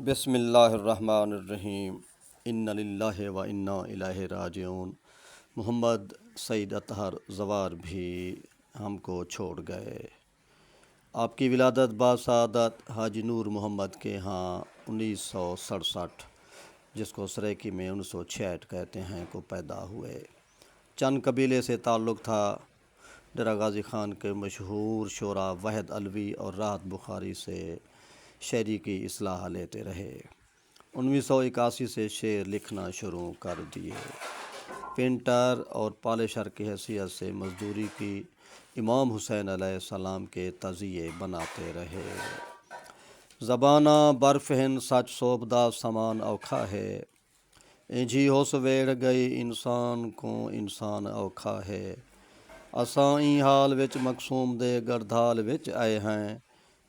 بسم اللہ الرحمن الرحیم ان للہ و انا الیہ راجعون۔ محمد سعید اطہر زوار بھی ہم کو چھوڑ گئے۔ آپ کی ولادت باسعادت حاجی نور محمد کے ہاں 1967، جس کو سریکی میں 1966 کہتے ہیں، کو پیدا ہوئے۔ چند قبیلے سے تعلق تھا۔ ڈیرہ غازی خان کے مشہور شعرا وحد علوی اور راحت بخاری سے شاعری کی اصلاح لیتے رہے۔ 1981 سے شعر لکھنا شروع کر دیے۔ پینٹر اور پالشر کی حیثیت سے مزدوری کی، امام حسین علیہ السلام کے تعزیے بناتے رہے۔ زبانہ برفہن سچ صوبدہ سمان اوکھا ہے، انجھی ہو سویڑ گئی انسان کو انسان اوکھا ہے۔ اساں این حال وچ مقصوم دے گردھال وچ آئے ہیں،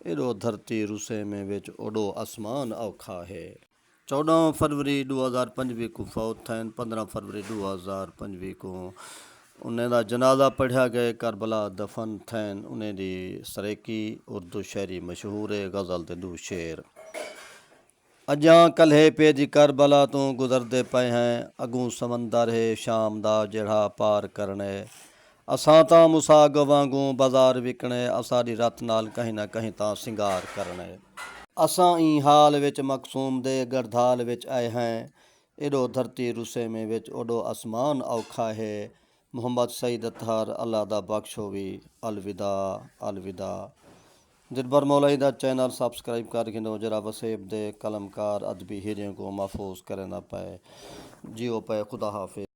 ایڈو دھرتی رسے میں وچ اوڈو آسمان اوکھا ہے۔ 14 فروری 2005 کو فوت تھین۔ 15 فروری 2005 کو انہیں دا جنازہ پڑھیا گئے، کربلا دفن تھین۔ انہیں دی سریکی اردو شاعری مشہور ہے، غزل تے دو شعر۔ اجاں کلہے پہ دی کربلا تو گزردے پئے ہیں، اگوں سمندر ہے شام دا جڑا پار کرنے۔ اساں تاں مساگ وانگوں بازار وکنے، اساڈی رت نال کہیں نہ کہیں تاں سنگار کرنے۔ اساں این حال وچ مقصوم دے گردھال وچ آئے ہیں، ایڈو دھرتی رسے میں وچ اوڈو آسمان اوکھا ہے۔ محمد سعید اطہر، اللہ دا بخش ہووی۔ الوداع الوداع۔ دلبر مولائی دا چینل سبسکرائب کر گھنو، جرا وسیب دے قلمکار ادبی ہیریوں کو محفوظ کرے نہ پائے۔ جیو پائے، خدا حافظ۔